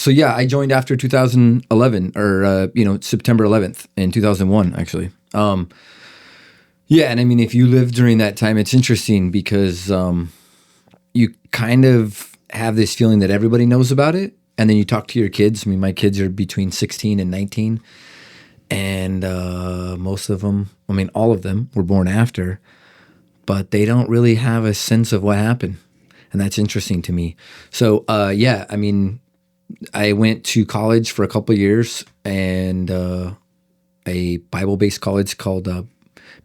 So yeah, I joined after 2011 or, September 11th in 2001, actually. Yeah. And I mean, if you lived during that time, it's interesting because you kind of have this feeling that everybody knows about it. And then you talk to your kids. I mean, my kids are between 16 and 19. And most of them, I mean, all of them were born after, but they don't really have a sense of what happened. And that's interesting to me. So, yeah, I mean, I went to college for a couple of years and a Bible-based college called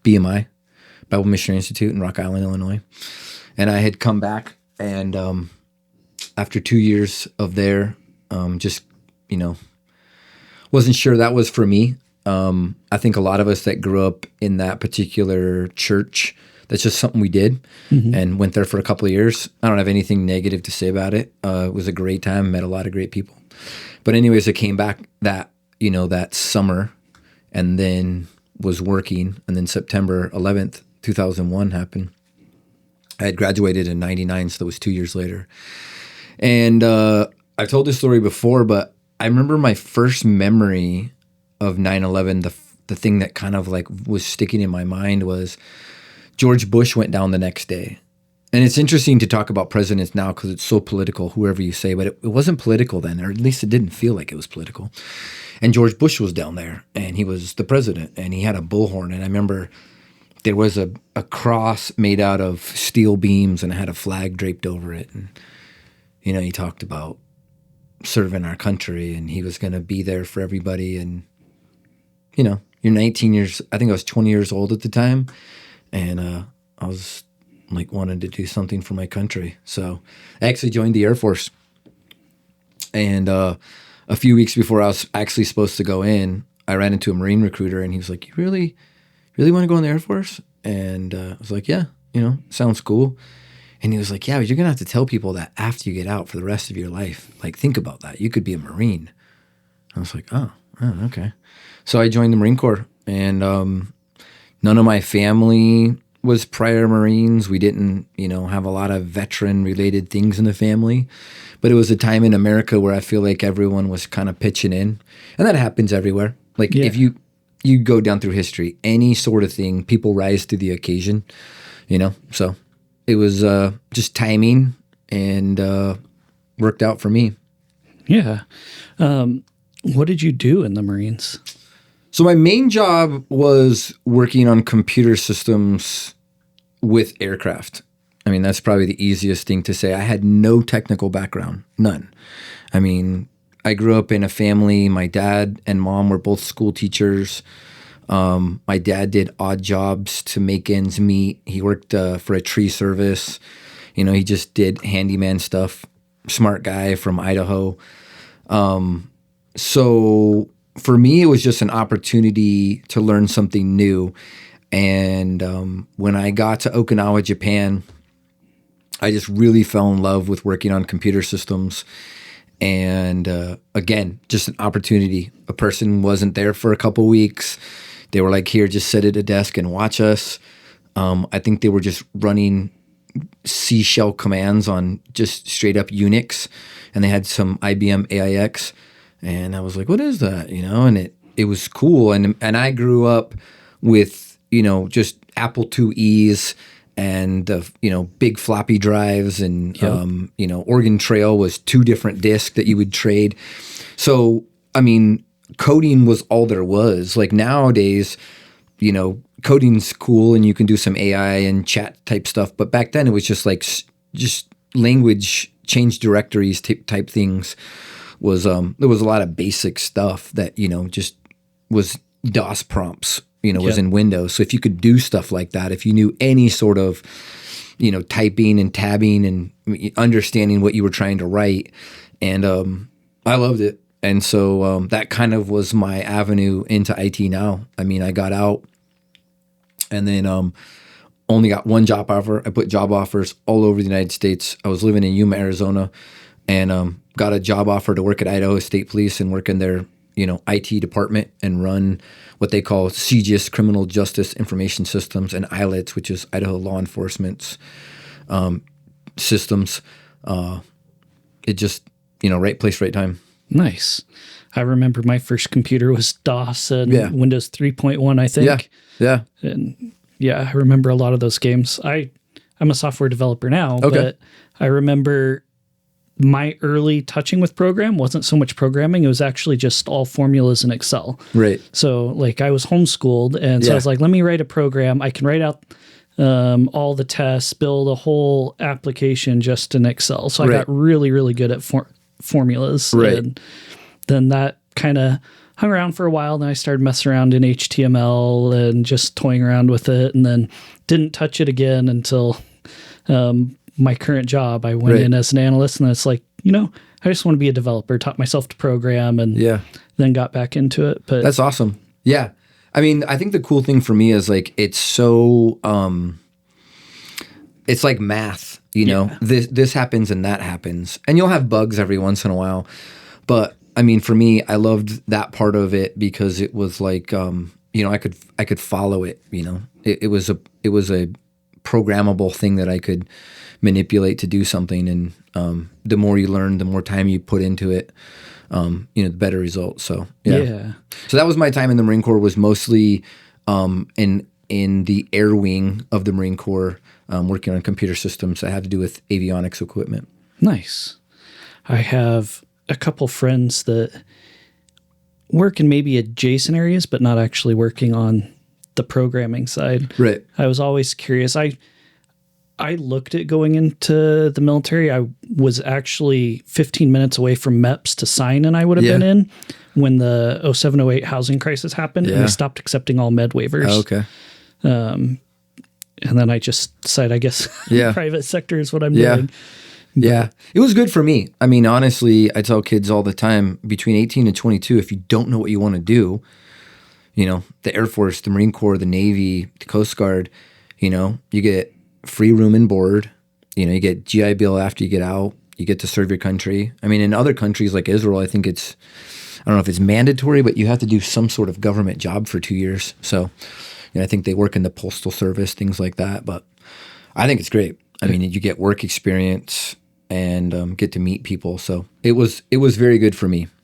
BMI, Bible Missionary Institute in Rock Island, Illinois. And I had come back and after 2 years of there, just, wasn't sure that was for me. I think a lot of us that grew up in that particular church, that's just something we did and went there for a couple of years. I don't have anything negative to say about it. It was a great time, met a lot of great people. But anyways, I came back that summer and then was working. And then September 11th, 2001 happened. I had graduated in 99, so that was 2 years later. And I've told this story before, but I remember my first memory of 9/11, the thing that kind of like was sticking in my mind was George Bush went down the next day. And it's interesting to talk about presidents now because it's so political, whoever you say, but it wasn't political then, or at least it didn't feel like it was political. And George Bush was down there and he was the president and he had a bullhorn. And I remember there was a cross made out of steel beams and it had a flag draped over it. And, he talked about serving our country and he was going to be there for everybody. And, you're 19 years, I think I was 20 years old at the time. And I was like wanted to do something for my country. So I actually joined the Air Force. And a few weeks before I was actually supposed to go in, I ran into a Marine recruiter and he was like, you really want to go in the Air Force? And I was like, yeah, sounds cool. And he was like, yeah, but you're going to have to tell people that after you get out for the rest of your life. Like, think about that. You could be a Marine. I was like, oh, okay. So I joined the Marine Corps and none of my family was prior Marines. We didn't, have a lot of veteran-related things in the family. But it was a time in America where I feel like everyone was kind of pitching in. And that happens everywhere. Like, if you go down through history, any sort of thing, people rise to the occasion, So it was just timing and worked out for me. Yeah. What did you do in the Marines? So my main job was working on computer systems with aircraft. I mean, that's probably the easiest thing to say. I had no technical background, none. I mean, I grew up in a family. My dad and mom were both school teachers. My dad did odd jobs to make ends meet. He worked for a tree service. He just did handyman stuff. Smart guy from Idaho. So for me, it was just an opportunity to learn something new. And when I got to Okinawa, Japan, I just really fell in love with working on computer systems. And again, just an opportunity. A person wasn't there for a couple weeks. They were like, here, just sit at a desk and watch us. I think they were just running C shell commands on just straight up Unix. And they had some IBM AIX. And I was like, what is that? And it was cool. And I grew up with, just Apple IIe's and the, big floppy drives and, Oregon Trail was 2 different disks that you would trade. So, I mean, coding was all there was. Like nowadays, coding's cool and you can do some AI and chat type stuff. But back then it was just like, just language change directories type things. There was a lot of basic stuff that, just was DOS prompts, was in Windows. So if you could do stuff like that, if you knew any sort of, typing and tabbing and understanding what you were trying to write. And I loved it. And so that kind of was my avenue into IT now. I mean, I got out and then only got one job offer. I put job offers all over the United States. I was living in Yuma, Arizona, and got a job offer to work at Idaho State Police and work in their, IT department and run what they call CJIS, Criminal Justice Information Systems, and ILITS, which is Idaho Law Enforcement's systems. It just, right place, right time. Nice. I remember my first computer was DOS and Yeah. Windows 3.1, I think. Yeah. And yeah, I remember a lot of those games. I'm a software developer now, Okay. but I remember my early touching with program wasn't so much programming. It was actually just all formulas in Excel. Right. So like I was homeschooled, and so I Yeah. was like, let me write a program. I can write out all the tests, build a whole application just in Excel. So I Right. got really, really good at formulas. Right. And then that kind of hung around for a while. Then I started messing around in HTML and just toying around with it, and then didn't touch it again until my current job. I went Right. in as an analyst, and it's like, I just want to be a developer, taught myself to program, and then got back into it. But That's awesome. Yeah. I mean, I think the cool thing for me is like, it's so, it's like math, this happens and that happens, and you'll have bugs every once in a while. But I mean, for me, I loved that part of it because it was like, I could follow it, it was a programmable thing that I could manipulate to do something. And the more you learn, the more time you put into it, the better results. So, yeah. So that was my time in the Marine Corps, was mostly in the air wing of the Marine Corps, working on computer systems that had to do with avionics equipment. Nice. I have a couple friends that work in maybe adjacent areas, but not actually working on the programming side. Right. I was always curious. I looked at going into the military. I was actually 15 minutes away from MEPS to sign, and I would have been in when the 07-08 housing crisis happened, and they stopped accepting all med waivers. Oh, okay. And then I just decided, I guess, private sector is what I'm doing. Yeah. It was good for me. I mean, honestly, I tell kids all the time, between 18 and 22, if you don't know what you want to do, the Air Force, the Marine Corps, the Navy, the Coast Guard, you get free room and board, you get GI Bill after you get out, you get to serve your country. I mean, in other countries like Israel, I think I don't know if it's mandatory, but you have to do some sort of government job for 2 years. So, I think they work in the postal service, things like that. But I think it's great. I mean, you get work experience and get to meet people. So it was very good for me.